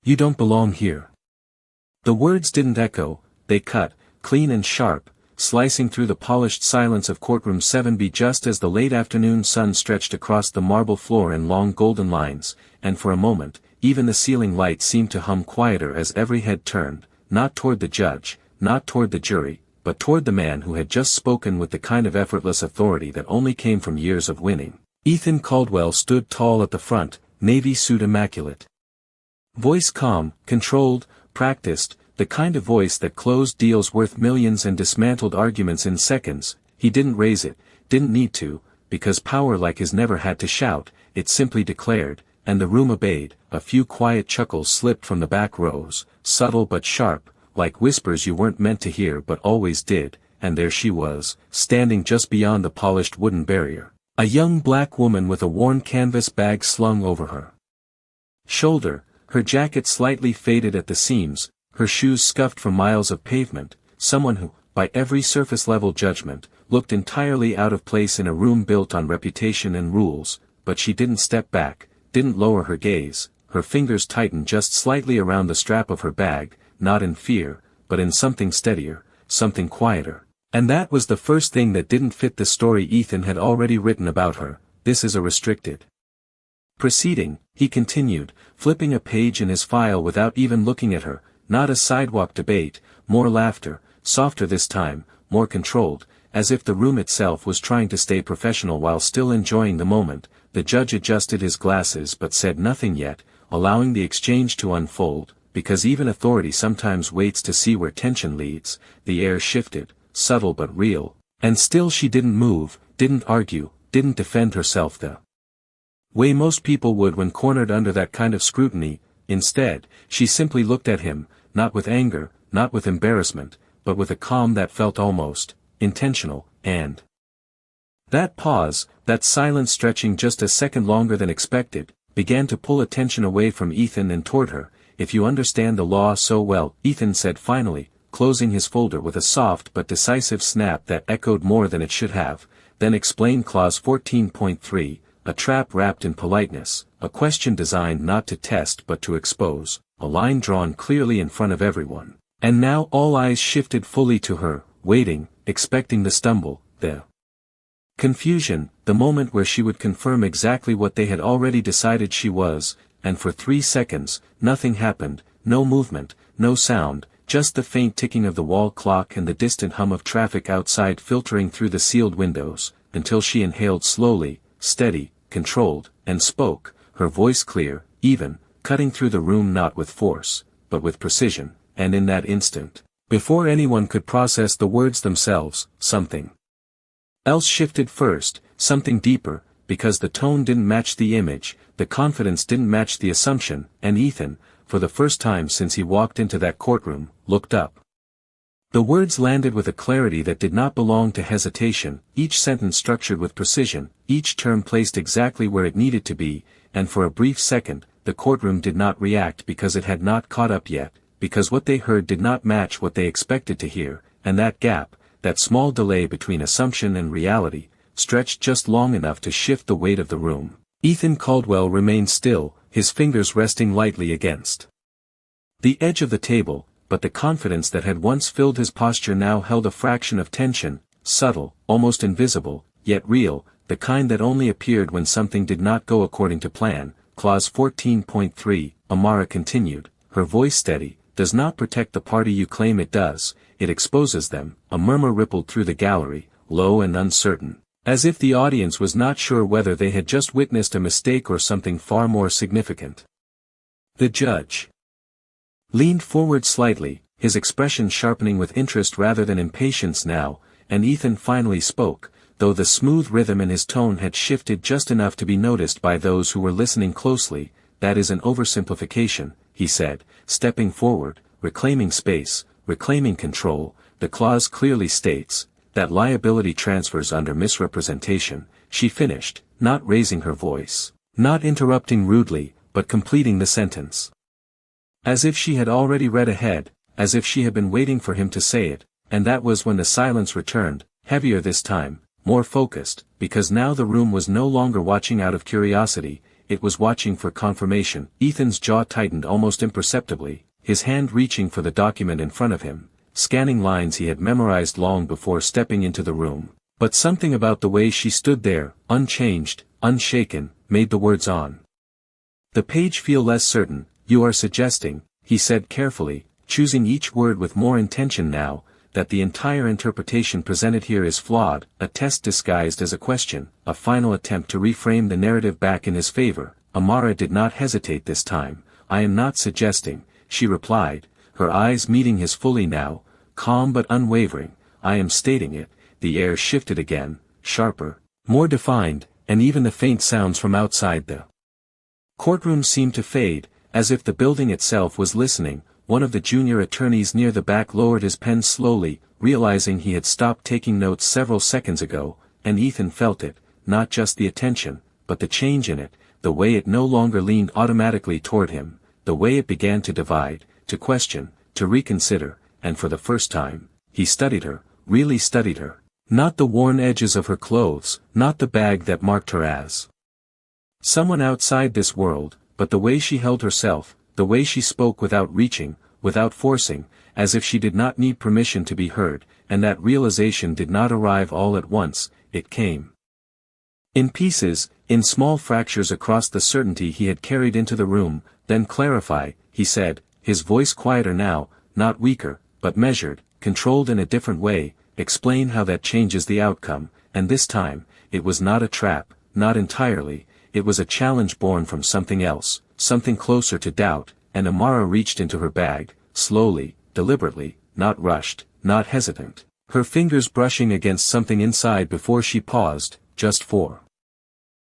You don't belong here. The words didn't echo, they cut, clean and sharp, slicing through the polished silence of courtroom 7B just as the late afternoon sun stretched across the marble floor in long golden lines, and for a moment, even the ceiling light seemed to hum quieter as every head turned, not toward the judge, not toward the jury, but toward the man who had just spoken with the kind of effortless authority that only came from years of winning. Ethan Caldwell stood tall at the front, navy suit immaculate. Voice calm, controlled, practiced, the kind of voice that closed deals worth millions and dismantled arguments in seconds. He didn't raise it, didn't need to, because power like his never had to shout, it simply declared, and the room obeyed. A few quiet chuckles slipped from the back rows, subtle but sharp, like whispers you weren't meant to hear but always did, and there she was, standing just beyond the polished wooden barrier, a young black woman with a worn canvas bag slung over her shoulder, her jacket slightly faded at the seams, her shoes scuffed from miles of pavement, someone who, by every surface-level judgment, looked entirely out of place in a room built on reputation and rules, but she didn't step back, didn't lower her gaze, her fingers tightened just slightly around the strap of her bag, not in fear, but in something steadier, something quieter. And that was the first thing that didn't fit the story Ethan had already written about her. This is a restricted proceeding, he continued, flipping a page in his file without even looking at her. Not a sidewalk debate, more laughter, softer this time, more controlled, as if the room itself was trying to stay professional while still enjoying the moment. The judge adjusted his glasses but said nothing yet, allowing the exchange to unfold, because even authority sometimes waits to see where tension leads. The air shifted, subtle but real, and still she didn't move, didn't argue, didn't defend herself the way most people would when cornered under that kind of scrutiny. Instead, she simply looked at him, not with anger, not with embarrassment, but with a calm that felt almost intentional, and that pause, that silence stretching just a second longer than expected, began to pull attention away from Ethan and toward her. If you understand the law so well, Ethan said finally, closing his folder with a soft but decisive snap that echoed more than it should have, then explain Clause 14.3, a trap wrapped in politeness, a question designed not to test but to expose, a line drawn clearly in front of everyone. And now all eyes shifted fully to her, waiting, expecting the stumble, the confusion, the moment where she would confirm exactly what they had already decided she was. And for 3 seconds, nothing happened, no movement, no sound, just the faint ticking of the wall clock and the distant hum of traffic outside filtering through the sealed windows, until she inhaled slowly, steady, controlled, and spoke, her voice clear, even, cutting through the room not with force, but with precision. And in that instant, before anyone could process the words themselves, something else shifted first, something deeper, because the tone didn't match the image, the confidence didn't match the assumption, and Ethan, for the first time since he walked into that courtroom, looked up. The words landed with a clarity that did not belong to hesitation, each sentence structured with precision, each term placed exactly where it needed to be, and for a brief second, the courtroom did not react because it had not caught up yet, because what they heard did not match what they expected to hear, and that gap, that small delay between assumption and reality, stretched just long enough to shift the weight of the room. Ethan Caldwell remained still, his fingers resting lightly against the edge of the table, but the confidence that had once filled his posture now held a fraction of tension, subtle, almost invisible, yet real, the kind that only appeared when something did not go according to plan. Clause 14.3, Amara continued, her voice steady, does not protect the party you claim it does, it exposes them. A murmur rippled through the gallery, low and uncertain, as if the audience was not sure whether they had just witnessed a mistake or something far more significant. The judge leaned forward slightly, his expression sharpening with interest rather than impatience now, and Ethan finally spoke, though the smooth rhythm in his tone had shifted just enough to be noticed by those who were listening closely. That is an oversimplification, he said, stepping forward, reclaiming space, reclaiming control. The clause clearly states that liability transfers under misrepresentation. She finished, not raising her voice, not interrupting rudely, but completing the sentence. As if she had already read ahead, as if she had been waiting for him to say it, and that was when the silence returned, heavier this time, more focused, because now the room was no longer watching out of curiosity, it was watching for confirmation. Ethan's jaw tightened almost imperceptibly, his hand reaching for the document in front of him, scanning lines he had memorized long before stepping into the room. But something about the way she stood there, unchanged, unshaken, made the words on the page feel less certain. "You are suggesting," he said carefully, choosing each word with more intention now, "that the entire interpretation presented here is flawed, a test disguised as a question, a final attempt to reframe the narrative back in his favor." Amara did not hesitate this time. "I am not suggesting," she replied, her eyes meeting his fully now, calm but unwavering. "I am stating it." The air shifted again, sharper, more defined, and even the faint sounds from outside the courtroom seemed to fade, as if the building itself was listening. One of the junior attorneys near the back lowered his pen slowly, realizing he had stopped taking notes several seconds ago, and Ethan felt it, not just the attention, but the change in it, the way it no longer leaned automatically toward him, the way it began to divide, to question, to reconsider, and for the first time, he studied her, really studied her. Not the worn edges of her clothes, not the bag that marked her as someone outside this world, but the way she held herself, the way she spoke without reaching, without forcing, as if she did not need permission to be heard, and that realization did not arrive all at once, it came in pieces, in small fractures across the certainty he had carried into the room. "Then clarify," he said, his voice quieter now, not weaker, but measured, controlled in a different way. "Explain how that changes the outcome." And this time, it was not a trap, not entirely, it was a challenge born from something else, something closer to doubt, and Amara reached into her bag, slowly, deliberately, not rushed, not hesitant, her fingers brushing against something inside before she paused, just for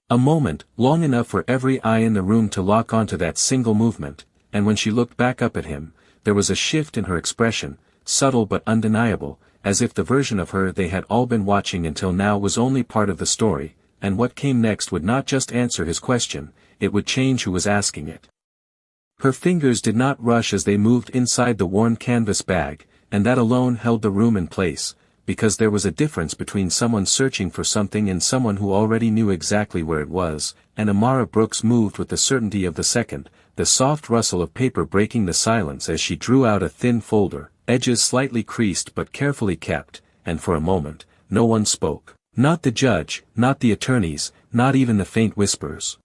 a moment, long enough for every eye in the room to lock onto that single movement, and when she looked back up at him, there was a shift in her expression, subtle but undeniable, as if the version of her they had all been watching until now was only part of the story, and what came next would not just answer his question, it would change who was asking it. Her fingers did not rush as they moved inside the worn canvas bag, and that alone held the room in place, because there was a difference between someone searching for something and someone who already knew exactly where it was, and Amara Brooks moved with the certainty of the second, the soft rustle of paper breaking the silence as she drew out a thin folder, edges slightly creased but carefully kept, and for a moment, no one spoke. Not the judge, not the attorneys, not even the faint whispers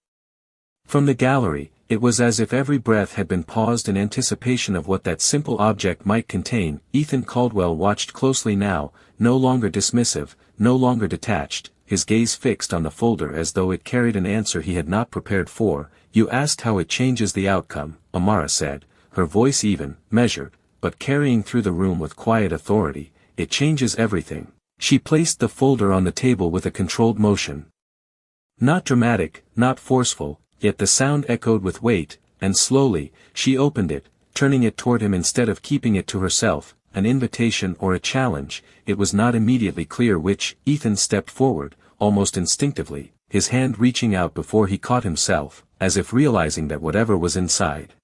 from the gallery. It was as if every breath had been paused in anticipation of what that simple object might contain. Ethan Caldwell watched closely now, no longer dismissive, no longer detached, his gaze fixed on the folder as though it carried an answer he had not prepared for. "You asked how it changes the outcome," Amara said, her voice even, measured, but carrying through the room with quiet authority. "It changes everything." She placed the folder on the table with a controlled motion. Not dramatic, not forceful, yet the sound echoed with weight, and slowly, she opened it, turning it toward him instead of keeping it to herself, an invitation or a challenge. It was not immediately clear which. Ethan stepped forward, almost instinctively, his hand reaching out before he caught himself, as if realizing that whatever was inside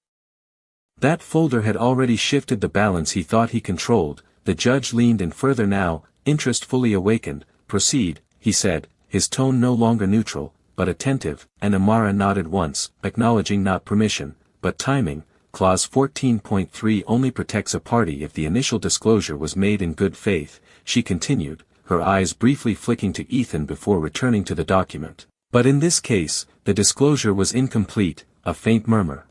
that folder had already shifted the balance he thought he controlled. The judge leaned in further now, interest fully awakened. "Proceed," he said, his tone no longer neutral, but attentive, and Amara nodded once, acknowledging not permission, but timing. Clause 14.3 only protects a party if the initial disclosure was made in good faith, she continued, her eyes briefly flicking to Ethan before returning to the document. But in this case, the disclosure was incomplete. A faint murmur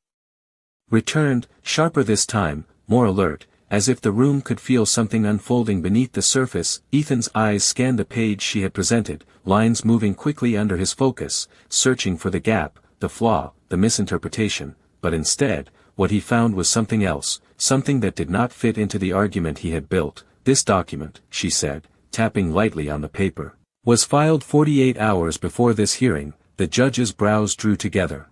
returned, sharper this time, more alert, as if the room could feel something unfolding beneath the surface. Ethan's eyes scanned the page she had presented, lines moving quickly under his focus, searching for the gap, the flaw, the misinterpretation, but instead, what he found was something else, something that did not fit into the argument he had built. "This document," she said, tapping lightly on the paper, "was filed 48 hours before this hearing." The judge's brows drew together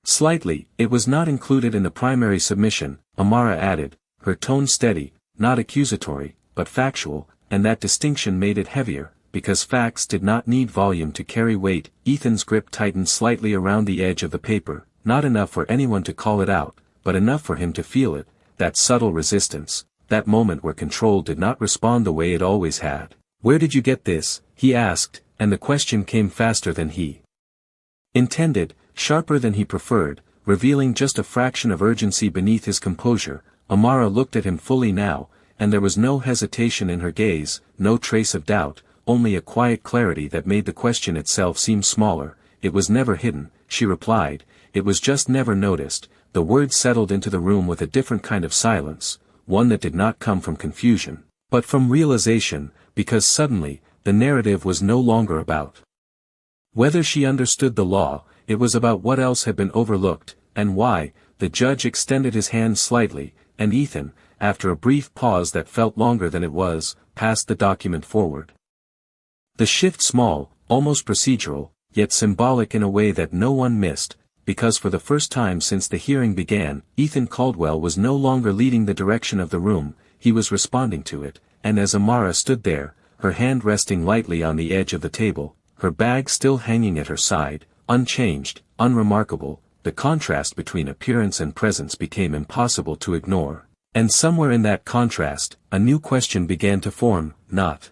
slightly. "It was not included in the primary submission," Amara added, her tone steady, not accusatory, but factual, and that distinction made it heavier, because facts did not need volume to carry weight. Ethan's grip tightened slightly around the edge of the paper, not enough for anyone to call it out, but enough for him to feel it, that subtle resistance, that moment where control did not respond the way it always had. "Where did you get this?" he asked, and the question came faster than he intended. sharper than he preferred, revealing just a fraction of urgency beneath his composure. Amara looked at him fully now, and there was no hesitation in her gaze, no trace of doubt, only a quiet clarity that made the question itself seem smaller. "It was never hidden," she replied, "it was just never noticed." The words settled into the room with a different kind of silence, one that did not come from confusion, but from realization, because suddenly, the narrative was no longer about whether she understood the law, it was about what else had been overlooked, and why. The judge extended his hand slightly, and Ethan, after a brief pause that felt longer than it was, passed the document forward. The shift small, almost procedural, yet symbolic in a way that no one missed, because for the first time since the hearing began, Ethan Caldwell was no longer leading the direction of the room, he was responding to it, and as Amara stood there, her hand resting lightly on the edge of the table, her bag still hanging at her side, unchanged, unremarkable, the contrast between appearance and presence became impossible to ignore. And somewhere in that contrast, a new question began to form, not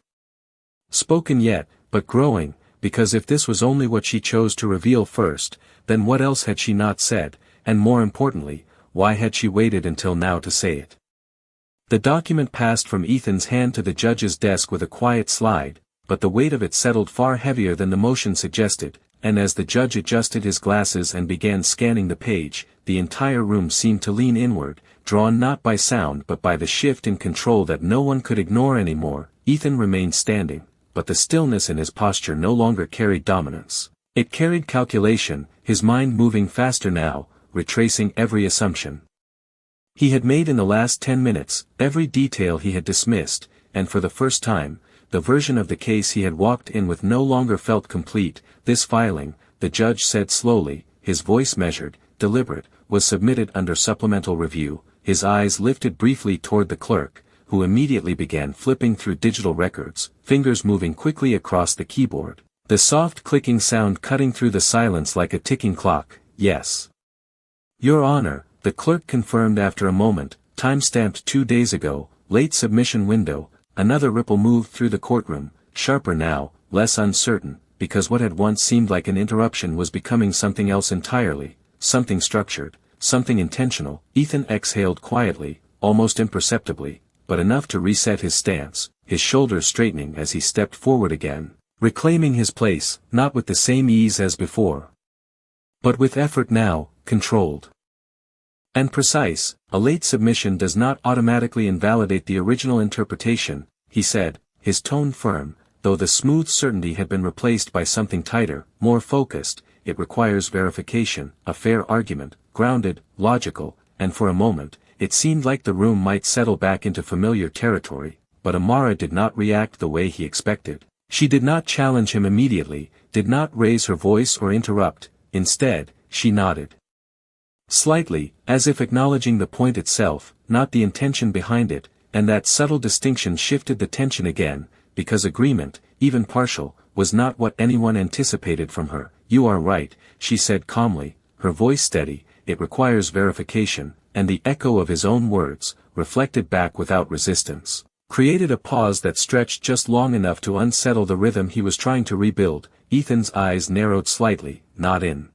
spoken yet, but growing, because if this was only what she chose to reveal first, then what else had she not said, and more importantly, why had she waited until now to say it? The document passed from Ethan's hand to the judge's desk with a quiet slide, but the weight of it settled far heavier than the motion suggested, and as the judge adjusted his glasses and began scanning the page, the entire room seemed to lean inward, drawn not by sound but by the shift in control that no one could ignore anymore. Ethan remained standing, but the stillness in his posture no longer carried dominance. It carried calculation, his mind moving faster now, retracing every assumption he had made in the last 10 minutes, every detail he had dismissed, and for the first time, the version of the case he had walked in with no longer felt complete. This filing, the judge said slowly, his voice measured, deliberate, was submitted under supplemental review. His eyes lifted briefly toward the clerk, who immediately began flipping through digital records, fingers moving quickly across the keyboard, the soft clicking sound cutting through the silence like a ticking clock. "Yes, Your Honor," the clerk confirmed after a moment, time-stamped 2 days ago, late submission window. Another ripple moved through the courtroom, sharper now, less uncertain, because what had once seemed like an interruption was becoming something else entirely, something structured, something intentional. Ethan exhaled quietly, almost imperceptibly, but enough to reset his stance, his shoulders straightening as he stepped forward again, reclaiming his place, not with the same ease as before, but with effort now, controlled and precise. "A late submission does not automatically invalidate the original interpretation," he said, his tone firm, though the smooth certainty had been replaced by something tighter, more focused. "It requires verification, a fair argument, grounded, logical," and for a moment, it seemed like the room might settle back into familiar territory, but Amara did not react the way he expected. She did not challenge him immediately, did not raise her voice or interrupt. Instead, she nodded slightly, as if acknowledging the point itself, not the intention behind it, and that subtle distinction shifted the tension again, because agreement, even partial, was not what anyone anticipated from her. "You are right," she said calmly, her voice steady. "It requires verification," and the echo of his own words, reflected back without resistance, created a pause that stretched just long enough to unsettle the rhythm he was trying to rebuild. Ethan's eyes narrowed slightly, not in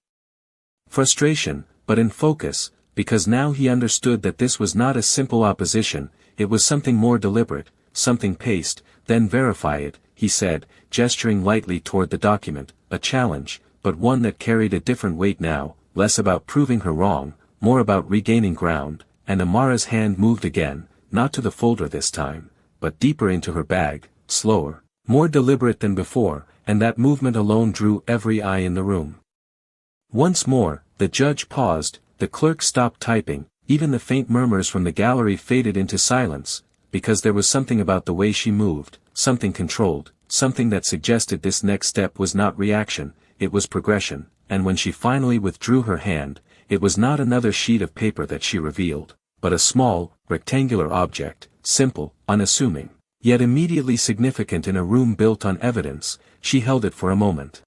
frustration, but in focus, because now he understood that this was not a simple opposition, it was something more deliberate, something paced. "Then verify it," he said, gesturing lightly toward the document, a challenge, but one that carried a different weight now, less about proving her wrong, more about regaining ground. And Amara's hand moved again, not to the folder this time, but deeper into her bag, slower, more deliberate than before, and that movement alone drew every eye in the room. Once more, the judge paused, the clerk stopped typing, even the faint murmurs from the gallery faded into silence, because there was something about the way she moved, something controlled, something that suggested this next step was not reaction, it was progression. And when she finally withdrew her hand, it was not another sheet of paper that she revealed, but a small, rectangular object, simple, unassuming, yet immediately significant in a room built on evidence. She held it for a moment,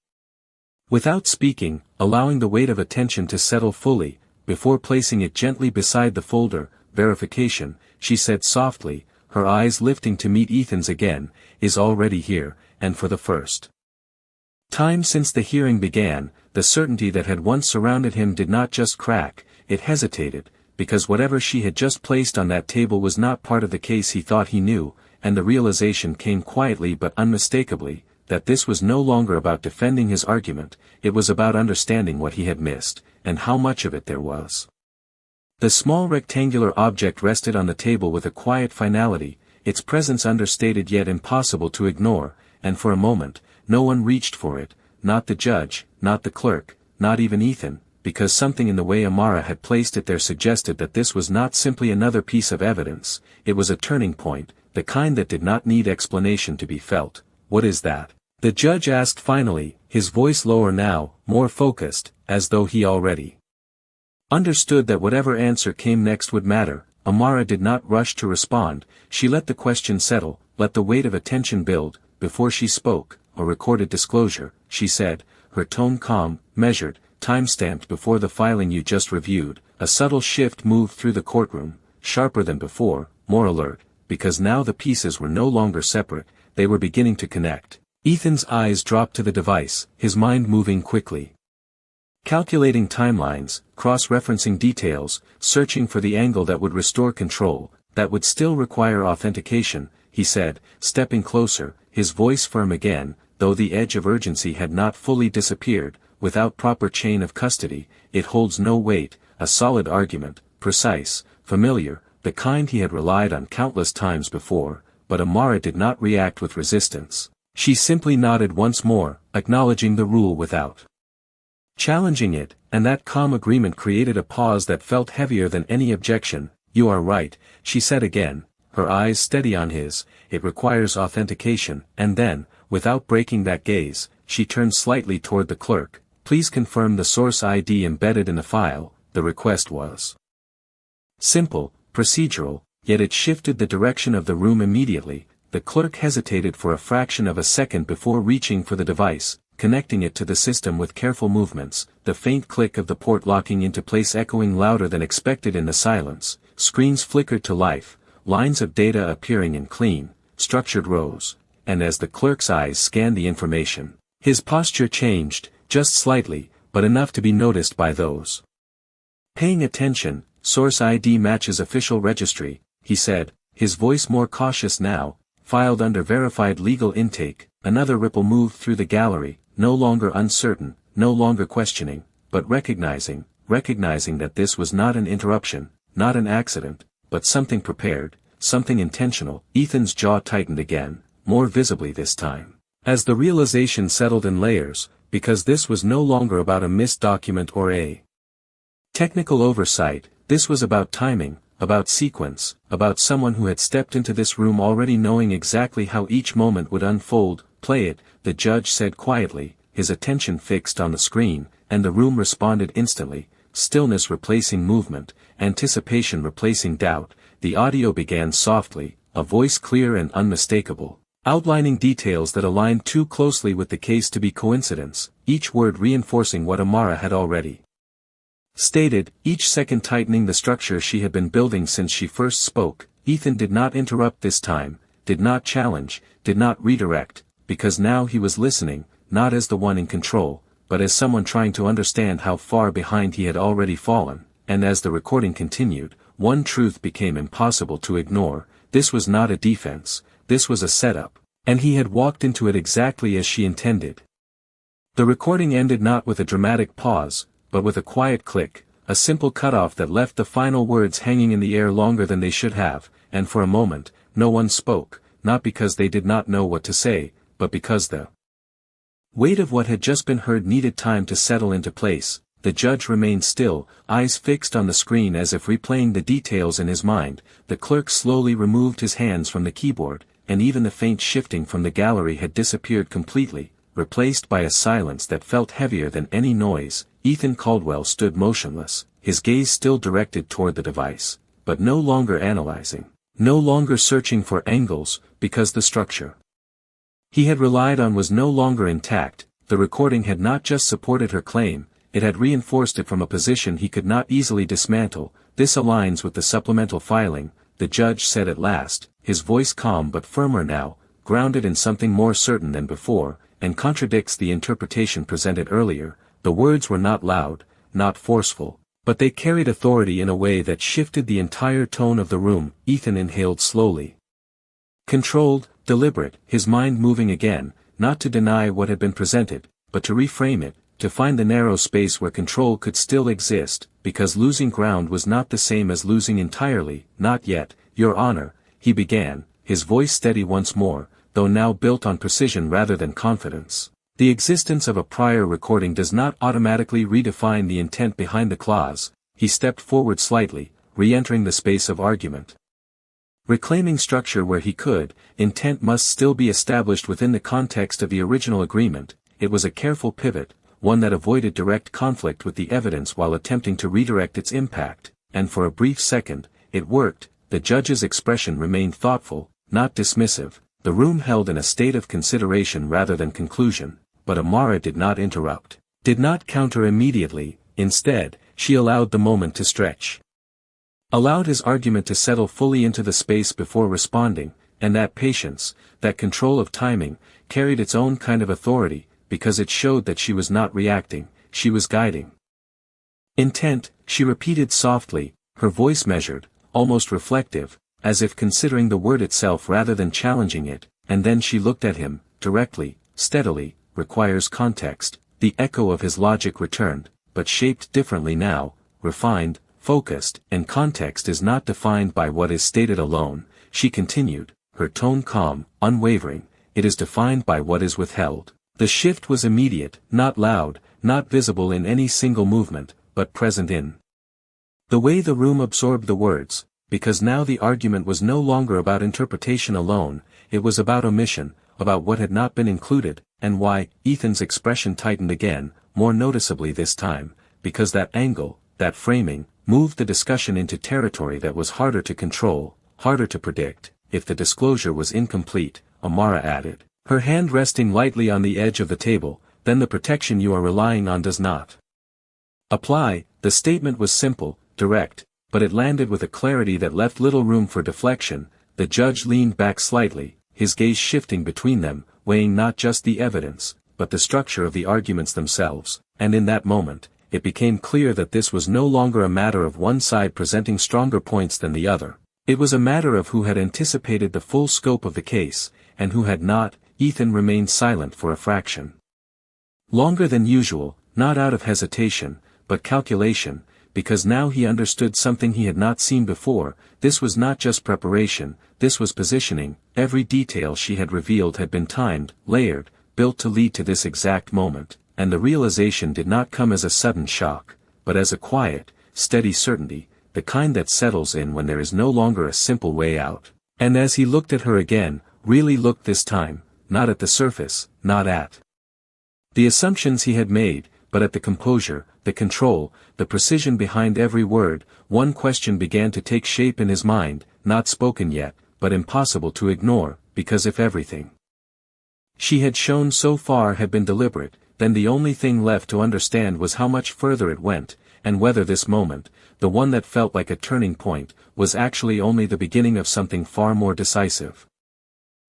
without speaking, allowing the weight of attention to settle fully, before placing it gently beside the folder. "Verification," she said softly, her eyes lifting to meet Ethan's again, "is already here, and for the first Time since the hearing began, the certainty that had once surrounded him did not just crack, it hesitated, because whatever she had just placed on that table was not part of the case he thought he knew, and the realization came quietly but unmistakably, that this was no longer about defending his argument, it was about understanding what he had missed, and how much of it there was. The small rectangular object rested on the table with a quiet finality, its presence understated yet impossible to ignore, and for a moment, no one reached for it, not the judge, not the clerk, not even Ethan, because something in the way Amara had placed it there suggested that this was not simply another piece of evidence, it was a turning point, the kind that did not need explanation to be felt. "What is that?" the judge asked finally, his voice lower now, more focused, as though he already understood that whatever answer came next would matter. Amara did not rush to respond, she let the question settle, let the weight of attention build, before she spoke. "A recorded disclosure," she said, her tone calm, measured, time-stamped before the filing you just reviewed. A subtle shift moved through the courtroom, sharper than before, more alert, because now the pieces were no longer separate, they were beginning to connect. Ethan's eyes dropped to the device, his mind moving quickly. Calculating timelines, cross-referencing details, searching for the angle that would restore control, that would still require authentication, he said, stepping closer, his voice firm again, though the edge of urgency had not fully disappeared. "Without proper chain of custody, it holds no weight, a solid argument, precise, familiar, the kind he had relied on countless times before," but Amara did not react with resistance. She simply nodded once more, acknowledging the rule without challenging it, and that calm agreement created a pause that felt heavier than any objection. "You are right," she said again, her eyes steady on his, "it requires authentication," and then, without breaking that gaze, she turned slightly toward the clerk. "Please confirm the source ID embedded in the file." The request was simple, procedural, yet it shifted the direction of the room immediately. The clerk hesitated for a fraction of a second before reaching for the device, connecting it to the system with careful movements, the faint click of the port locking into place echoing louder than expected in the silence. Screens flickered to life, lines of data appearing in clean, structured rows, and as the clerk's eyes scanned the information, his posture changed, just slightly, but enough to be noticed by those paying attention. "Source ID matches official registry," he said, his voice more cautious now, "filed under verified legal intake." Another ripple moved through the gallery, no longer uncertain, no longer questioning, but recognizing that this was not an interruption, not an accident, but something prepared, something intentional. Ethan's jaw tightened again, more visibly this time, as the realization settled in layers, because this was no longer about a missed document or a technical oversight, this was about timing, about sequence, about someone who had stepped into this room already knowing exactly how each moment would unfold. "Play it," the judge said quietly, his attention fixed on the screen, and the room responded instantly, stillness replacing movement, anticipation replacing doubt. The audio began softly, a voice clear and unmistakable, outlining details that aligned too closely with the case to be coincidence, each word reinforcing what Amara had already stated, each second tightening the structure she had been building since she first spoke. Ethan did not interrupt this time, did not challenge, did not redirect, because now he was listening, not as the one in control, but as someone trying to understand how far behind he had already fallen. And as the recording continued, one truth became impossible to ignore: this was not a defense, this was a setup, and he had walked into it exactly as she intended. The recording ended not with a dramatic pause, but with a quiet click, a simple cutoff that left the final words hanging in the air longer than they should have, and for a moment, no one spoke, not because they did not know what to say, but because the weight of what had just been heard needed time to settle into place. The judge remained still, eyes fixed on the screen as if replaying the details in his mind. The clerk slowly removed his hands from the keyboard, and even the faint shifting from the gallery had disappeared completely, replaced by a silence that felt heavier than any noise. Ethan Caldwell stood motionless, his gaze still directed toward the device, but no longer analyzing, no longer searching for angles, because the structure he had relied on was no longer intact. The recording had not just supported her claim, it had reinforced it from a position he could not easily dismantle. "This aligns with the supplemental filing," the judge said at last, his voice calm but firmer now, grounded in something more certain than before. and contradicts the interpretation presented earlier. The words were not loud, not forceful, but they carried authority in a way that shifted the entire tone of the room. Ethan inhaled slowly. Controlled, deliberate, his mind moving again, not to deny what had been presented, but to reframe it, to find the narrow space where control could still exist, because losing ground was not the same as losing entirely. Not yet, Your Honor, he began, his voice steady once more, though now built on precision rather than confidence. The existence of a prior recording does not automatically redefine the intent behind the clause. He stepped forward slightly, re-entering the space of argument. Reclaiming structure where he could, intent must still be established within the context of the original agreement. It was a careful pivot, one that avoided direct conflict with the evidence while attempting to redirect its impact, and for a brief second, it worked. The judge's expression remained thoughtful, not dismissive, the room held in a state of consideration rather than conclusion, but Amara did not interrupt, did not counter immediately. Instead, she allowed the moment to stretch. Allowed his argument to settle fully into the space before responding, and that patience, that control of timing, carried its own kind of authority, because it showed that she was not reacting, she was guiding. Intent, she repeated softly, her voice measured, almost reflective, as if considering the word itself rather than challenging it, and then she looked at him, directly, steadily. Requires context. The echo of his logic returned, but shaped differently now, refined, focused, and context is not defined by what is stated alone, she continued, her tone calm, unwavering, it is defined by what is withheld. The shift was immediate, not loud, not visible in any single movement, but present in the way the room absorbed the words, because now the argument was no longer about interpretation alone, it was about omission, about what had not been included, and why. Ethan's expression tightened again, more noticeably this time, because that angle, that framing, moved the discussion into territory that was harder to control, harder to predict. If the disclosure was incomplete, Amara added, her hand resting lightly on the edge of the table, then the protection you are relying on does not apply. The statement was simple, direct, but it landed with a clarity that left little room for deflection. The judge leaned back slightly, his gaze shifting between them, weighing not just the evidence, but the structure of the arguments themselves, and in that moment, it became clear that this was no longer a matter of one side presenting stronger points than the other. It was a matter of who had anticipated the full scope of the case, and who had not. Ethan remained silent for a fraction longer than usual, not out of hesitation, but calculation, because now he understood something he had not seen before. This was not just preparation, this was positioning. Every detail she had revealed had been timed, layered, built to lead to this exact moment, and the realization did not come as a sudden shock, but as a quiet, steady certainty, the kind that settles in when there is no longer a simple way out. And as he looked at her again, really looked this time, not at the surface, not at the assumptions he had made, but at the composure, the control, the precision behind every word, one question began to take shape in his mind, not spoken yet, but impossible to ignore, because if everything she had shown so far had been deliberate, then the only thing left to understand was how much further it went, and whether this moment, the one that felt like a turning point, was actually only the beginning of something far more decisive.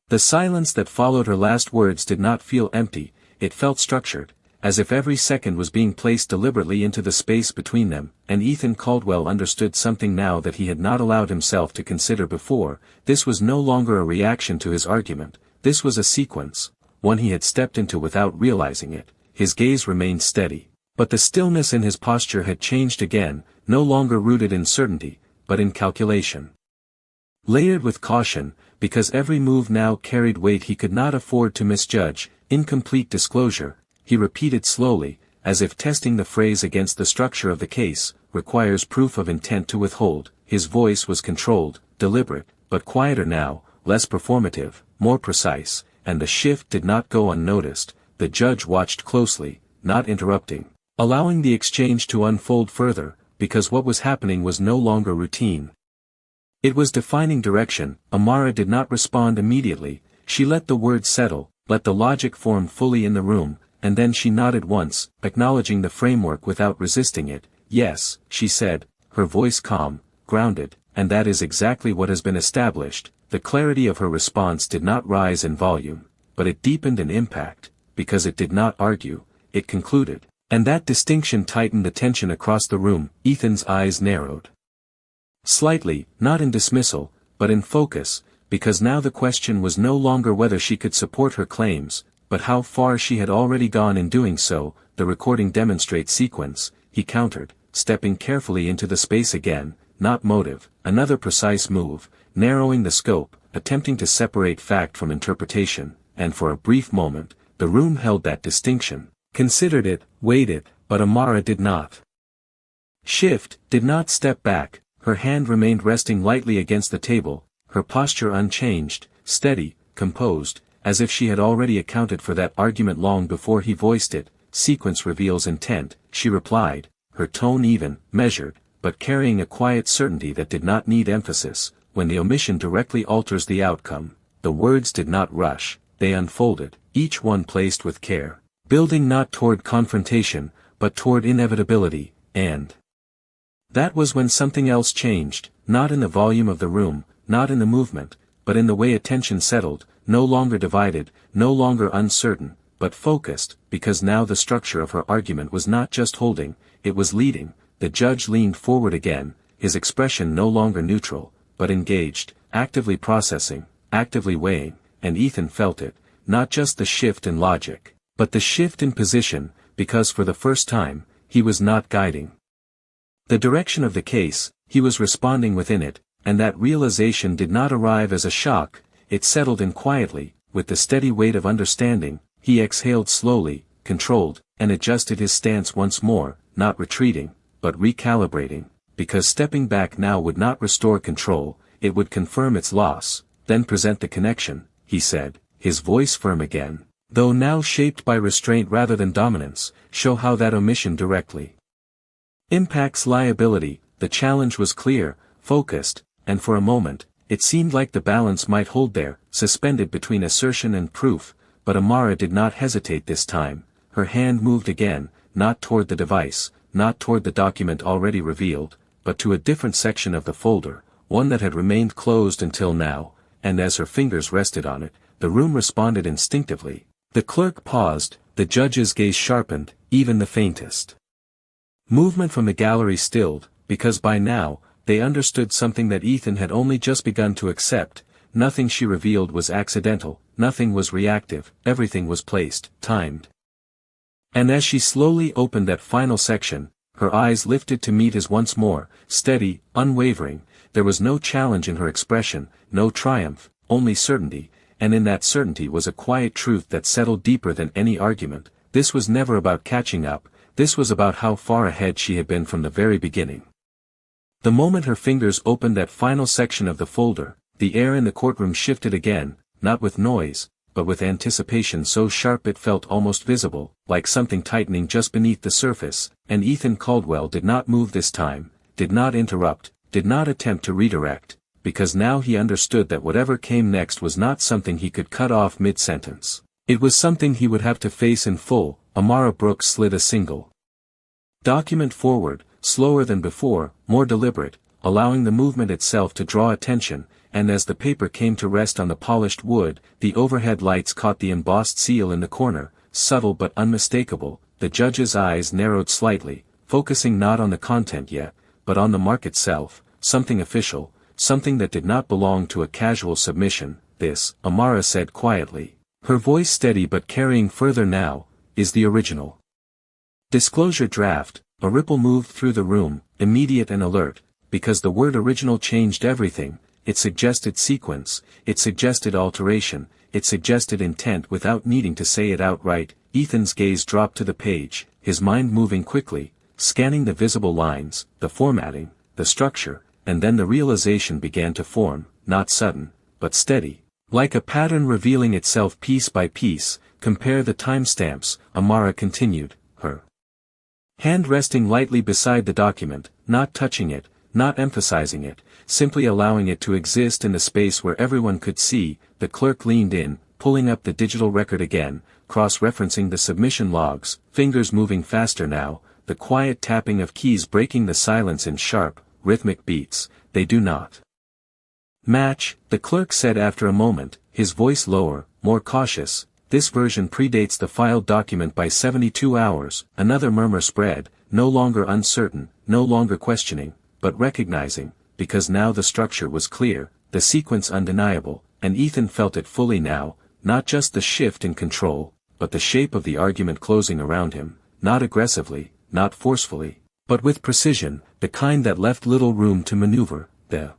The silence that followed her last words did not feel empty, it felt structured, as if every second was being placed deliberately into the space between them, and Ethan Caldwell understood something now that he had not allowed himself to consider before. This was no longer a reaction to his argument, this was a sequence, one he had stepped into without realizing it. His gaze remained steady, but the stillness in his posture had changed again, no longer rooted in certainty, but in calculation. Layered with caution, because every move now carried weight he could not afford to misjudge. Incomplete disclosure, he repeated slowly, as if testing the phrase against the structure of the case, requires proof of intent to withhold. His voice was controlled, deliberate, but quieter now, less performative, more precise, and the shift did not go unnoticed. The judge watched closely, not interrupting, allowing the exchange to unfold further, because what was happening was no longer routine. It was defining direction. Amara did not respond immediately, she let the words settle, let the logic form fully in the room, and then she nodded once, acknowledging the framework without resisting it. Yes, she said, her voice calm, grounded, and that is exactly what has been established. The clarity of her response did not rise in volume, but it deepened in impact. because it did not argue, it concluded. And that distinction tightened the tension across the room. Ethan's eyes narrowed slightly, not in dismissal, but in focus, because now the question was no longer whether she could support her claims, but how far she had already gone in doing so. The recording demonstrates sequence, he countered, stepping carefully into the space again, not motive. Another precise move, narrowing the scope, attempting to separate fact from interpretation, and for a brief moment, the room held that distinction, considered it, weighed it, but Amara did not shift, did not step back. Her hand remained resting lightly against the table, her posture unchanged, steady, composed, as if she had already accounted for that argument long before he voiced it. Sequence reveals intent, she replied, her tone even, measured, but carrying a quiet certainty that did not need emphasis. When the omission directly alters the outcome, the words did not rush, they unfolded, each one placed with care, building not toward confrontation, but toward inevitability. And that was when something else changed, not in the volume of the room, not in the movement, but in the way attention settled, no longer divided, no longer uncertain, but focused, because now the structure of her argument was not just holding, it was leading. The judge leaned forward again, his expression no longer neutral, but engaged, actively processing, actively weighing, and Ethan felt it, not just the shift in logic, but the shift in position, because for the first time, he was not guiding the direction of the case, he was responding within it, and that realization did not arrive as a shock, it settled in quietly, with the steady weight of understanding. He exhaled slowly, controlled, and adjusted his stance once more, not retreating, but recalibrating, because stepping back now would not restore control, it would confirm its loss. Then present the connection, he said, his voice firm again, though now shaped by restraint rather than dominance. Show how that omission directly impacts liability. The challenge was clear, focused, and for a moment, it seemed like the balance might hold there, suspended between assertion and proof. But Amara did not hesitate this time. Her hand moved again, not toward the device, not toward the document already revealed, but to a different section of the folder, one that had remained closed until now, and as her fingers rested on it, the room responded instinctively. The clerk paused, the judge's gaze sharpened, even the faintest movement from the gallery stilled, because by now, they understood something that Ethan had only just begun to accept. Nothing she revealed was accidental, nothing was reactive, everything was placed, timed. And as she slowly opened that final section, her eyes lifted to meet his once more, steady, unwavering. There was no challenge in her expression, no triumph, only certainty, and in that certainty was a quiet truth that settled deeper than any argument. This was never about catching up, this was about how far ahead she had been from the very beginning. The moment her fingers opened that final section of the folder, the air in the courtroom shifted again, not with noise, but with anticipation so sharp it felt almost visible, like something tightening just beneath the surface. And Ethan Caldwell did not move this time, did not interrupt, did not attempt to redirect, because now he understood that whatever came next was not something he could cut off mid-sentence. It was something he would have to face in full. Amara Brooks slid a single document forward, slower than before, more deliberate, allowing the movement itself to draw attention, and as the paper came to rest on the polished wood, the overhead lights caught the embossed seal in the corner, subtle but unmistakable. The judge's eyes narrowed slightly, focusing not on the content yet, but on the mark itself, something official, something that did not belong to a casual submission. This, Amara said quietly, her voice steady but carrying further now, is the original disclosure draft. A ripple moved through the room, immediate and alert, because the word original changed everything. It suggested sequence, it suggested alteration, it suggested intent without needing to say it outright. Ethan's gaze dropped to the page, his mind moving quickly, scanning the visible lines, the formatting, the structure, and then the realization began to form, not sudden, but steady, like a pattern revealing itself piece by piece. Compare the timestamps, Amara continued, her hand resting lightly beside the document, not touching it, not emphasizing it, simply allowing it to exist in the space where everyone could see. The clerk leaned in, pulling up the digital record again, cross-referencing the submission logs, fingers moving faster now, the quiet tapping of keys breaking the silence in sharp, rhythmic beats. They do not match, the clerk said after a moment, his voice lower, more cautious. this version predates the filed document by 72 hours, another murmur spread, no longer uncertain, no longer questioning, but recognizing, because now the structure was clear, the sequence undeniable, and Ethan felt it fully now, not just the shift in control, but the shape of the argument closing around him, not aggressively, not forcefully, but with precision, the kind that left little room to maneuver. The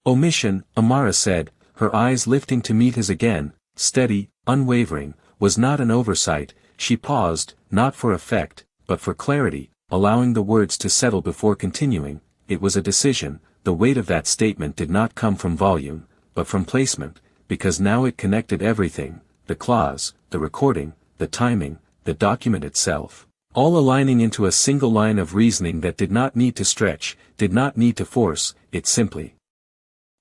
omission, Amara said, her eyes lifting to meet his again, steady, unwavering, was not an oversight. She paused, not for effect, but for clarity, allowing the words to settle before continuing. It was a decision. The weight of that statement did not come from volume, but from placement, because now it connected everything, the clause, the recording, the timing, the document itself, all aligning into a single line of reasoning that did not need to stretch, did not need to force, it simply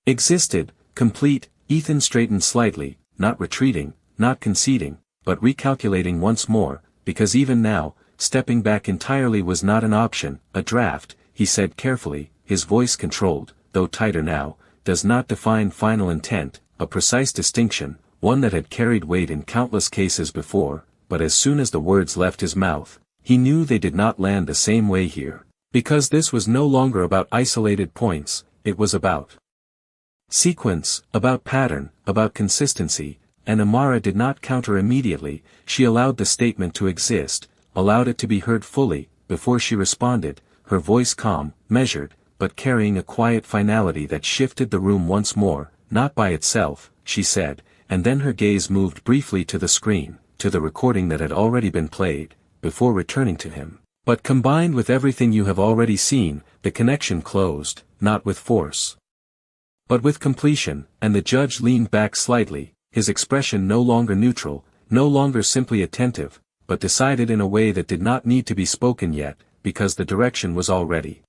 existed, complete. Ethan straightened slightly, not retreating, not conceding, but recalculating once more, because even now, stepping back entirely was not an option. A draft, he said carefully, his voice controlled, though tighter now, does not define final intent, a precise distinction, one that had carried weight in countless cases before, but as soon as the words left his mouth, he knew they did not land the same way here. Because this was no longer about isolated points, it was about sequence, about pattern, about consistency, and Amara did not counter immediately. She allowed the statement to exist, allowed it to be heard fully, before she responded, her voice calm, measured, but carrying a quiet finality that shifted the room once more. Not by itself, she said, and then her gaze moved briefly to the screen, to the recording that had already been played, before returning to him. But combined with everything you have already seen, the connection closed, not with force, but with completion. And the judge leaned back slightly, his expression no longer neutral, no longer simply attentive, but decided in a way that did not need to be spoken yet, because the direction was already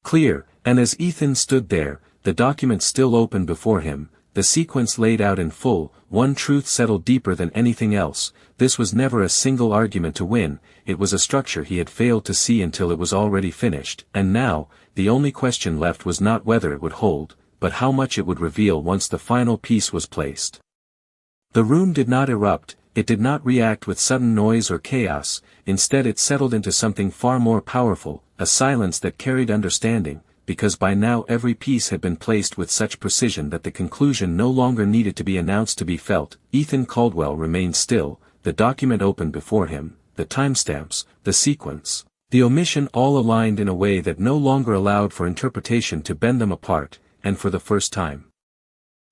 clear. And as Ethan stood there, the document still open before him, the sequence laid out in full, one truth settled deeper than anything else: this was never a single argument to win, it was a structure he had failed to see until it was already finished. And now, the only question left was not whether it would hold, but how much it would reveal once the final piece was placed. The room did not erupt, it did not react with sudden noise or chaos. Instead it settled into something far more powerful, a silence that carried understanding, because by now every piece had been placed with such precision that the conclusion no longer needed to be announced to be felt. Ethan Caldwell remained still, the document open before him, the timestamps, the sequence, the omission all aligned in a way that no longer allowed for interpretation to bend them apart. And for the first time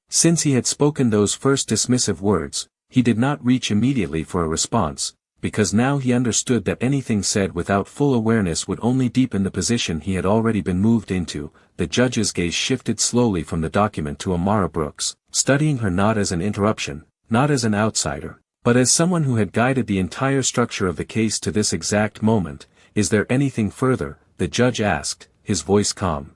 since he had spoken those first dismissive words, he did not reach immediately for a response, because now he understood that anything said without full awareness would only deepen the position he had already been moved into. The judge's gaze shifted slowly from the document to Amara Brooks, studying her not as an interruption, not as an outsider, but as someone who had guided the entire structure of the case to this exact moment. "Is there anything further?" the judge asked, his voice calm,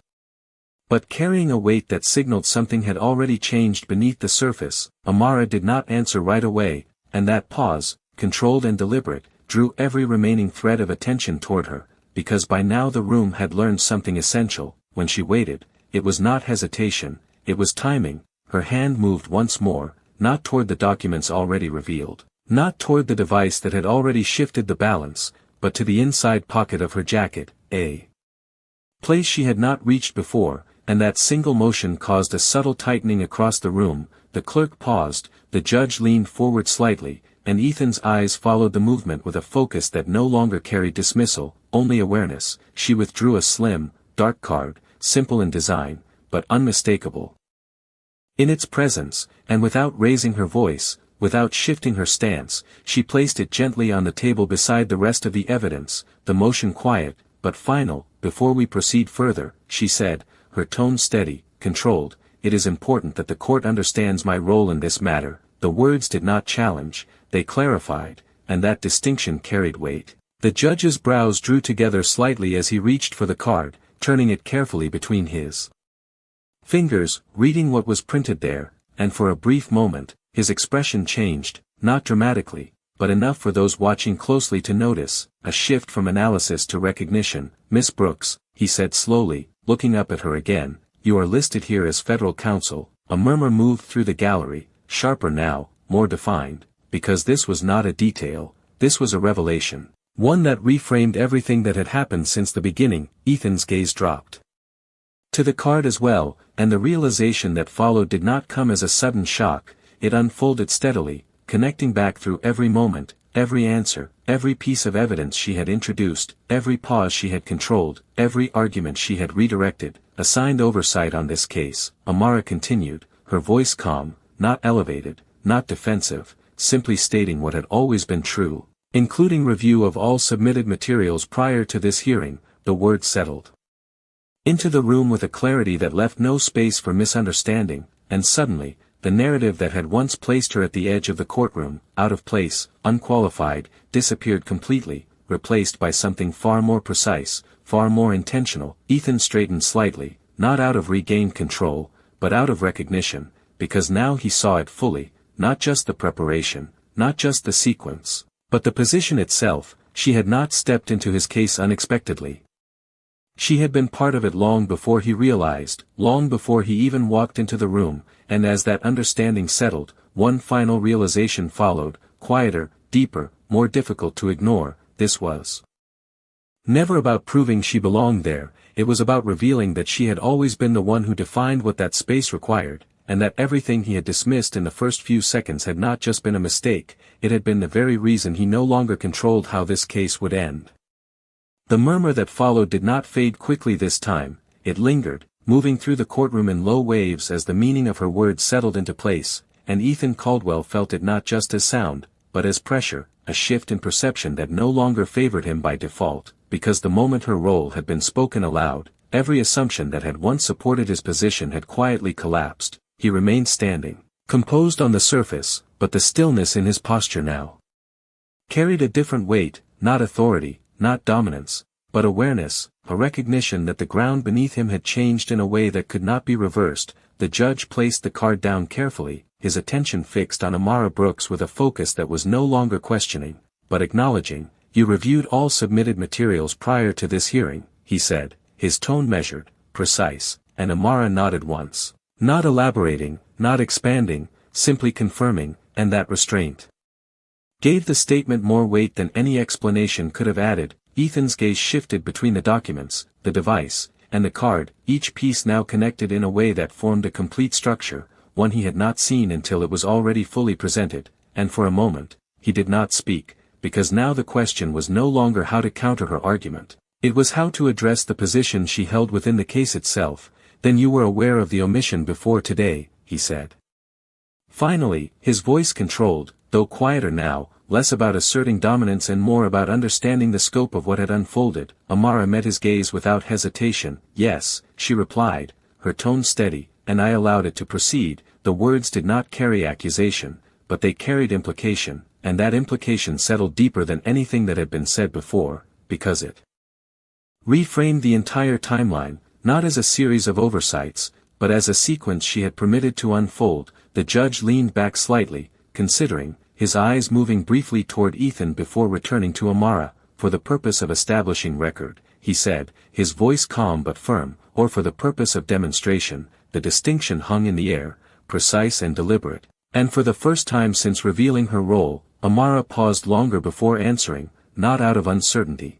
but carrying a weight that signaled something had already changed beneath the surface. Amara did not answer right away, and that pause, controlled and deliberate, drew every remaining thread of attention toward her, because by now the room had learned something essential. When she waited, it was not hesitation, it was timing. Her hand moved once more, not toward the documents already revealed, not toward the device that had already shifted the balance, but to the inside pocket of her jacket, a place she had not reached before. And that single motion caused a subtle tightening across the room. The clerk paused, the judge leaned forward slightly, and Ethan's eyes followed the movement with a focus that no longer carried dismissal, only awareness. She withdrew a slim, dark card, simple in design, but unmistakable in its presence, and without raising her voice, without shifting her stance, she placed it gently on the table beside the rest of the evidence, the motion quiet, but final. "Before we proceed further," she said, her tone steady, controlled, "it is important that the court understands my role in this matter." The words did not challenge, they clarified, and that distinction carried weight. The judge's brows drew together slightly as he reached for the card, turning it carefully between his fingers, reading what was printed there, and for a brief moment, his expression changed, not dramatically, but enough for those watching closely to notice, a shift from analysis to recognition. "Miss Brooks," he said slowly, looking up at her again, "you are listed here as federal counsel." A murmur moved through the gallery, sharper now, more defined, because this was not a detail, this was a revelation. One that reframed everything that had happened since the beginning. Ethan's gaze dropped to the card as well, and the realization that followed did not come as a sudden shock. It unfolded steadily, connecting back through every moment, every answer, every piece of evidence she had introduced, every pause she had controlled, every argument she had redirected. Assigned oversight on this case, Amara continued, her voice calm, not elevated, not defensive, simply stating what had always been true, including review of all submitted materials prior to this hearing. The word settled into the room with a clarity that left no space for misunderstanding, and suddenly, the narrative that had once placed her at the edge of the courtroom, out of place, unqualified, disappeared completely, replaced by something far more precise, far more intentional. Ethan straightened slightly, not out of regained control, but out of recognition, because now he saw it fully, not just the preparation, not just the sequence, but the position itself. She had not stepped into his case unexpectedly. She had been part of it long before he realized, long before he even walked into the room, and as that understanding settled, one final realization followed, quieter, deeper, more difficult to ignore. This was never about proving she belonged there, it was about revealing that she had always been the one who defined what that space required, and that everything he had dismissed in the first few seconds had not just been a mistake, it had been the very reason he no longer controlled how this case would end. The murmur that followed did not fade quickly this time, it lingered, moving through the courtroom in low waves as the meaning of her words settled into place, and Ethan Caldwell felt it not just as sound, but as pressure, a shift in perception that no longer favored him by default, because the moment her role had been spoken aloud, every assumption that had once supported his position had quietly collapsed. He remained standing, composed on the surface, but the stillness in his posture now carried a different weight, not authority, not dominance, but awareness, a recognition that the ground beneath him had changed in a way that could not be reversed. The judge placed the card down carefully, his attention fixed on Amara Brooks with a focus that was no longer questioning, but acknowledging. "You reviewed all submitted materials prior to this hearing," he said, his tone measured, precise, and Amara nodded once. Not elaborating, not expanding, simply confirming, and that restraint gave the statement more weight than any explanation could have added. Ethan's gaze shifted between the documents, the device, and the card, each piece now connected in a way that formed a complete structure, one he had not seen until it was already fully presented, and for a moment, he did not speak, because now the question was no longer how to counter her argument, it was how to address the position she held within the case itself. "Then you were aware of the omission before today," he said. Finally, his voice controlled, though quieter now, less about asserting dominance and more about understanding the scope of what had unfolded. Amara met his gaze without hesitation. "Yes," she replied, her tone steady, "and I allowed it to proceed." The words did not carry accusation, but they carried implication, and that implication settled deeper than anything that had been said before, because it reframed the entire timeline, not as a series of oversights, but as a sequence she had permitted to unfold. The judge leaned back slightly, considering, his eyes moving briefly toward Ethan before returning to Amara. "For the purpose of establishing record," he said, his voice calm but firm, "or for the purpose of demonstration." The distinction hung in the air, precise and deliberate, and for the first time since revealing her role, Amara paused longer before answering, not out of uncertainty,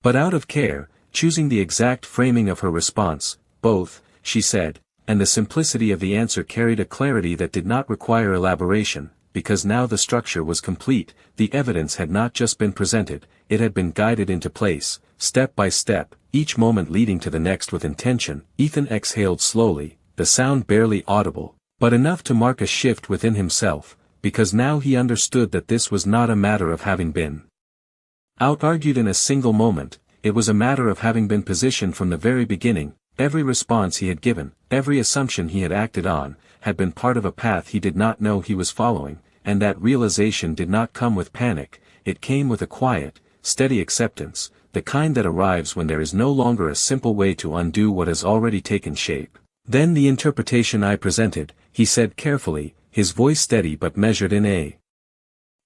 but out of care, choosing the exact framing of her response. "Both," she said, and the simplicity of the answer carried a clarity that did not require elaboration, because now the structure was complete. The evidence had not just been presented, it had been guided into place, step by step, each moment leading to the next with intention. Ethan exhaled slowly, the sound barely audible, but enough to mark a shift within himself, because now he understood that this was not a matter of having been out-argued in a single moment, it was a matter of having been positioned from the very beginning. Every response he had given, every assumption he had acted on, had been part of a path he did not know he was following, and that realization did not come with panic, it came with a quiet, steady acceptance, the kind that arrives when there is no longer a simple way to undo what has already taken shape. "Then the interpretation I presented," he said carefully, his voice steady but measured in a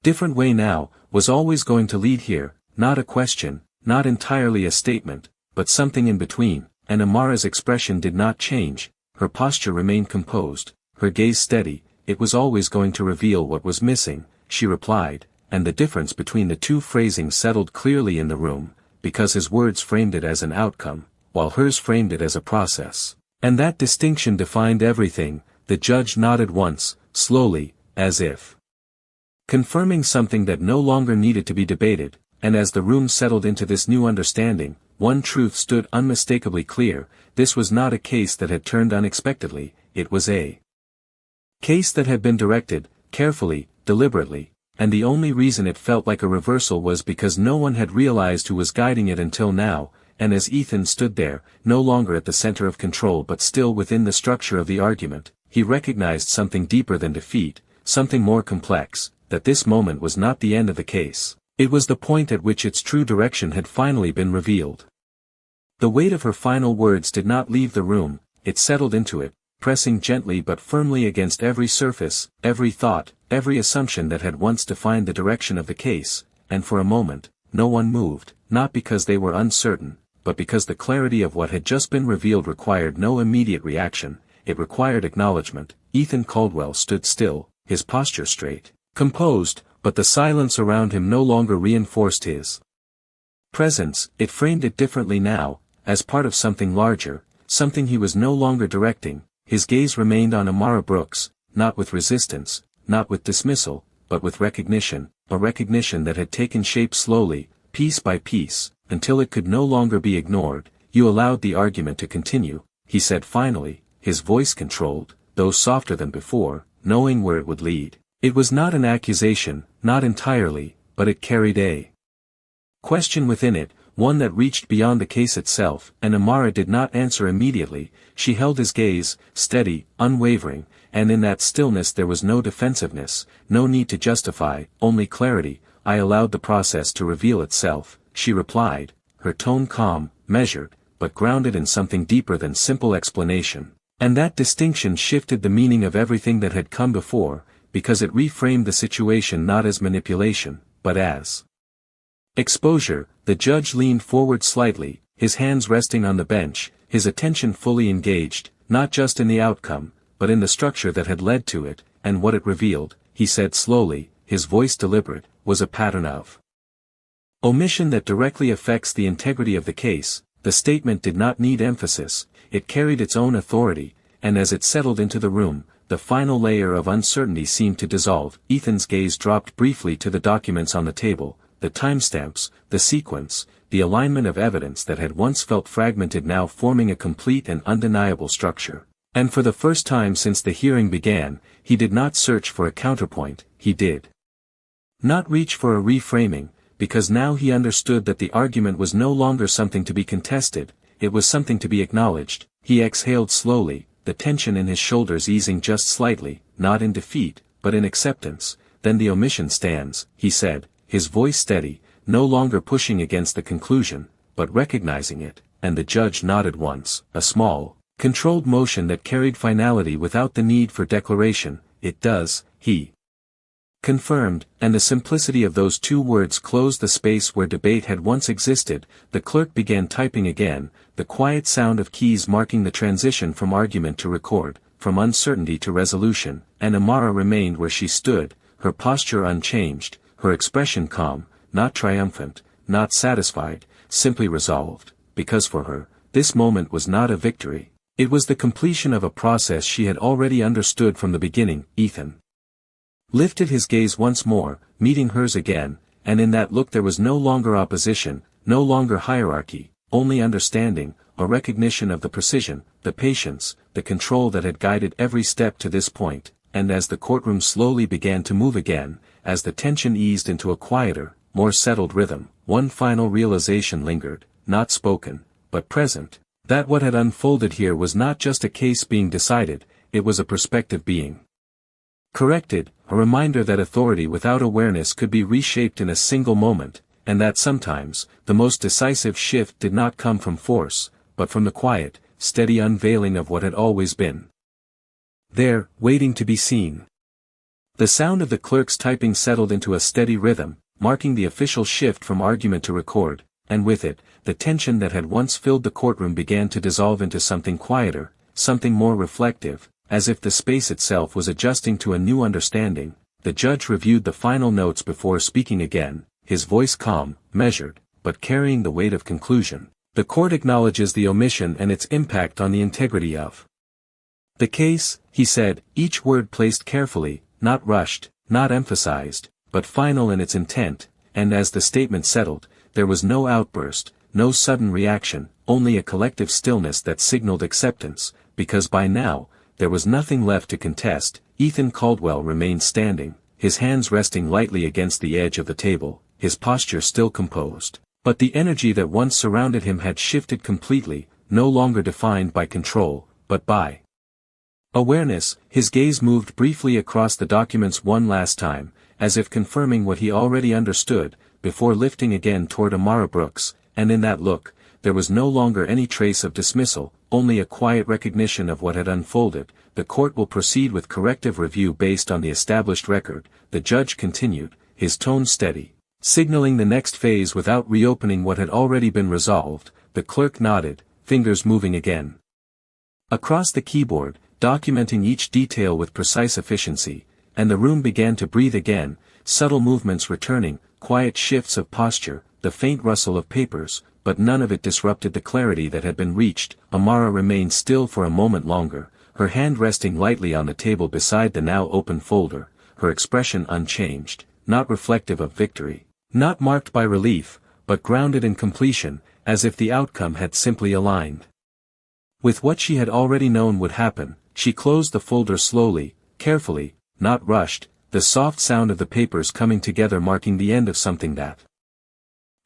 different way now, "was always going to lead here, not a question, not entirely a statement, but something in between." And Amara's expression did not change, her posture remained composed, her gaze steady. "It was always going to reveal what was missing." she replied, and the difference between the two phrasing settled clearly in the room, because his words framed it as an outcome, while hers framed it as a process. And that distinction defined everything. The judge nodded once, slowly, as if confirming something that no longer needed to be debated, and as the room settled into this new understanding, one truth stood unmistakably clear: this was not a case that had turned unexpectedly, it was a case that had been directed, carefully, deliberately, and the only reason it felt like a reversal was because no one had realized who was guiding it until now. And as Ethan stood there, no longer at the center of control but still within the structure of the argument, he recognized something deeper than defeat, something more complex, that this moment was not the end of the case. It was the point at which its true direction had finally been revealed. The weight of her final words did not leave the room, it settled into it, pressing gently but firmly against every surface, every thought, every assumption that had once defined the direction of the case, and for a moment, no one moved, not because they were uncertain, but because the clarity of what had just been revealed required no immediate reaction, it required acknowledgement. Ethan Caldwell stood still, his posture straight, composed, but the silence around him no longer reinforced his presence. It framed it differently now, as part of something larger, something he was no longer directing. His gaze remained on Amara Brooks, not with resistance, not with dismissal, but with recognition, a recognition that had taken shape slowly, piece by piece, until it could no longer be ignored. "You allowed the argument to continue," he said finally, his voice controlled, though softer than before, knowing where it would lead. It was not an accusation, not entirely, but it carried a question within it, one that reached beyond the case itself, and Amara did not answer immediately. She held his gaze, steady, unwavering, and in that stillness there was no defensiveness, no need to justify, only clarity. "I allowed the process to reveal itself," she replied, her tone calm, measured, but grounded in something deeper than simple explanation. And that distinction shifted the meaning of everything that had come before, because it reframed the situation not as manipulation, but as exposure. The judge leaned forward slightly, his hands resting on the bench, his attention fully engaged, not just in the outcome, but in the structure that had led to it, and what it revealed. He said slowly, his voice deliberate, was a pattern of omission that directly affects the integrity of the case. The statement did not need emphasis, it carried its own authority, and as it settled into the room, the final layer of uncertainty seemed to dissolve. Ethan's gaze dropped briefly to the documents on the table, the timestamps, the sequence, the alignment of evidence that had once felt fragmented now forming a complete and undeniable structure. And for the first time since the hearing began, he did not search for a counterpoint, he did not reach for a reframing, because now he understood that the argument was no longer something to be contested, it was something to be acknowledged. He exhaled slowly, the tension in his shoulders easing just slightly, not in defeat, but in acceptance. "Then the omission stands," he said, his voice steady, no longer pushing against the conclusion, but recognizing it, and the judge nodded once, a small, controlled motion that carried finality without the need for declaration. "It does," he confirmed, and the simplicity of those two words closed the space where debate had once existed. The clerk began typing again, the quiet sound of keys marking the transition from argument to record, from uncertainty to resolution, and Amara remained where she stood, her posture unchanged, her expression calm, not triumphant, not satisfied, simply resolved, because for her, this moment was not a victory, it was the completion of a process she had already understood from the beginning. Ethan lifted his gaze once more, meeting hers again, and in that look there was no longer opposition, no longer hierarchy, only understanding, a recognition of the precision, the patience, the control that had guided every step to this point. And as the courtroom slowly began to move again, as the tension eased into a quieter, more settled rhythm, one final realization lingered, not spoken, but present, that what had unfolded here was not just a case being decided, it was a perspective being corrected, a reminder that authority without awareness could be reshaped in a single moment, and that sometimes, the most decisive shift did not come from force, but from the quiet, steady unveiling of what had always been there, waiting to be seen. The sound of the clerk's typing settled into a steady rhythm, marking the official shift from argument to record, and with it, the tension that had once filled the courtroom began to dissolve into something quieter, something more reflective, as if the space itself was adjusting to a new understanding. the judge reviewed the final notes before speaking again, his voice calm, measured, but carrying the weight of conclusion. The court acknowledges the omission and its impact on the integrity of the case, he said, each word placed carefully, not rushed, not emphasized, but final in its intent, and as the statement settled, there was no outburst, no sudden reaction, only a collective stillness that signaled acceptance, because by now, there was nothing left to contest. Ethan Caldwell remained standing, his hands resting lightly against the edge of the table, his posture still composed. But the energy that once surrounded him had shifted completely, no longer defined by control, but by awareness. His gaze moved briefly across the documents one last time, as if confirming what he already understood, before lifting again toward Amara Brooks, and in that look, there was no longer any trace of dismissal, only a quiet recognition of what had unfolded. The court will proceed with corrective review based on the established record, the judge continued, his tone steady, signaling the next phase without reopening what had already been resolved. The clerk nodded, fingers moving again across the keyboard, documenting each detail with precise efficiency, and the room began to breathe again, subtle movements returning, quiet shifts of posture, the faint rustle of papers, but none of it disrupted the clarity that had been reached. Amara remained still for a moment longer, her hand resting lightly on the table beside the now open folder, her expression unchanged, not reflective of victory, not marked by relief, but grounded in completion, as if the outcome had simply aligned with what she had already known would happen. She closed the folder slowly, carefully, not rushed, the soft sound of the papers coming together marking the end of something that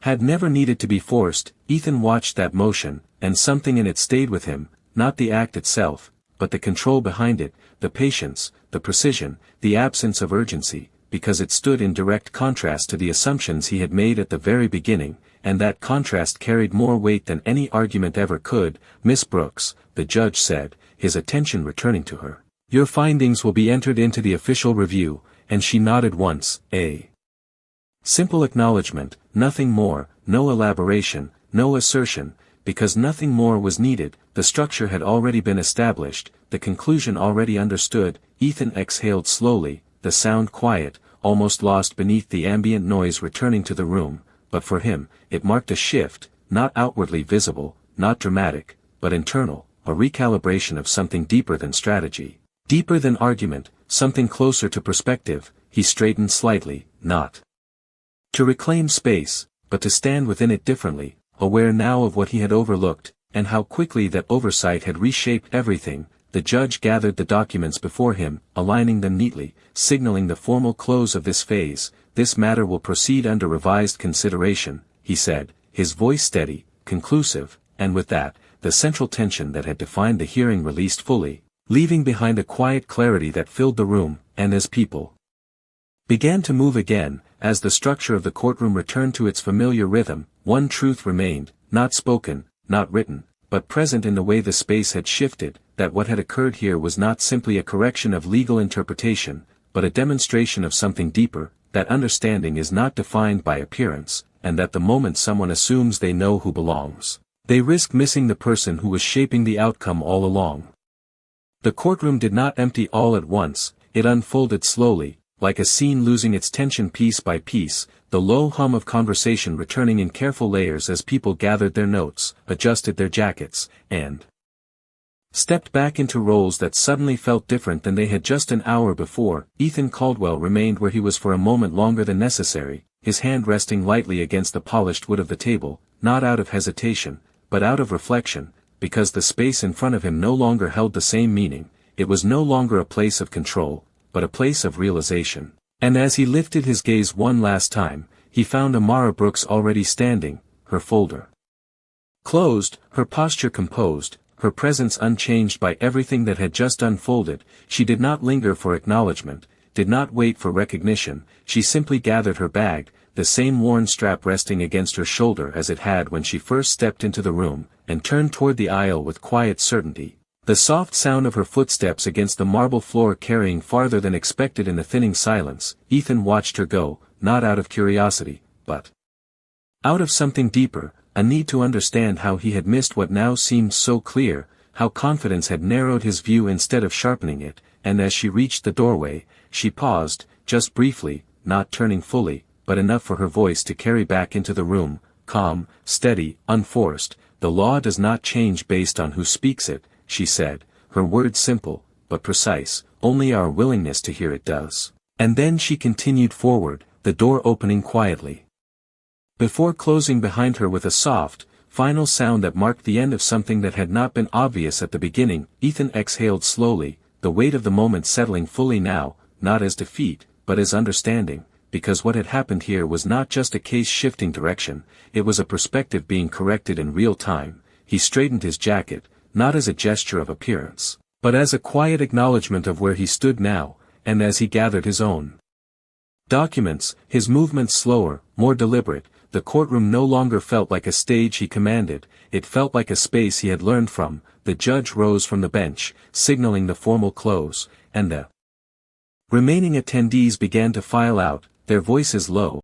had never needed to be forced. Ethan watched that motion, and something in it stayed with him, not the act itself, but the control behind it, the patience, the precision, the absence of urgency, because it stood in direct contrast to the assumptions he had made at the very beginning, and that contrast carried more weight than any argument ever could. Miss Brooks, the judge said, his attention returning to her, your findings will be entered into the official review, and she nodded once, a simple acknowledgement, nothing more, no elaboration, no assertion, because nothing more was needed. The structure had already been established, the conclusion already understood. Ethan exhaled slowly, the sound quiet, almost lost beneath the ambient noise returning to the room, but for him, it marked a shift, not outwardly visible, not dramatic, but internal, a recalibration of something deeper than strategy, deeper than argument, something closer to perspective. He straightened slightly, not to reclaim space, but to stand within it differently, aware now of what he had overlooked, and how quickly that oversight had reshaped everything. The judge gathered the documents before him, aligning them neatly, signaling the formal close of this phase. This matter will proceed under revised consideration, he said, his voice steady, conclusive, and with that, the central tension that had defined the hearing released fully, leaving behind a quiet clarity that filled the room. And as people began to move again, as the structure of the courtroom returned to its familiar rhythm, one truth remained, not spoken, not written, but present in the way the space had shifted, that what had occurred here was not simply a correction of legal interpretation, but a demonstration of something deeper, that understanding is not defined by appearance, and that the moment someone assumes they know who belongs, they risk missing the person who was shaping the outcome all along. The courtroom did not empty all at once, it unfolded slowly, like a scene losing its tension piece by piece, the low hum of conversation returning in careful layers as people gathered their notes, adjusted their jackets, and stepped back into roles that suddenly felt different than they had just an hour before. Ethan Caldwell remained where he was for a moment longer than necessary, his hand resting lightly against the polished wood of the table, not out of hesitation, but out of reflection, because the space in front of him no longer held the same meaning. It was no longer a place of control, but a place of realization. And as he lifted his gaze one last time, he found Amara Brooks already standing, her folder closed, her posture composed, her presence unchanged by everything that had just unfolded. She did not linger for acknowledgement, did not wait for recognition, she simply gathered her bag, the same worn strap resting against her shoulder as it had when she first stepped into the room, and turned toward the aisle with quiet certainty. The soft sound of her footsteps against the marble floor carrying farther than expected in the thinning silence. Ethan watched her go, not out of curiosity, but out of something deeper, a need to understand how he had missed what now seemed so clear, how confidence had narrowed his view instead of sharpening it. And as she reached the doorway, she paused, just briefly, not turning fully, but enough for her voice to carry back into the room, calm, steady, unforced. "The law does not change based on who speaks it," she said, her words simple, but precise, "only our willingness to hear it does." And then she continued forward, the door opening quietly. Before closing behind her with a soft, final sound that marked the end of something that had not been obvious at the beginning, Ethan exhaled slowly, the weight of the moment settling fully now, not as defeat, but as understanding, because what had happened here was not just a case shifting direction, it was a perspective being corrected in real time. He straightened his jacket, not as a gesture of appearance, but as a quiet acknowledgement of where he stood now, and as he gathered his own documents, his movements slower, more deliberate. The courtroom no longer felt like a stage he commanded, it felt like a space he had learned from. The judge rose from the bench, signaling the formal close, and the remaining attendees began to file out, their voices low,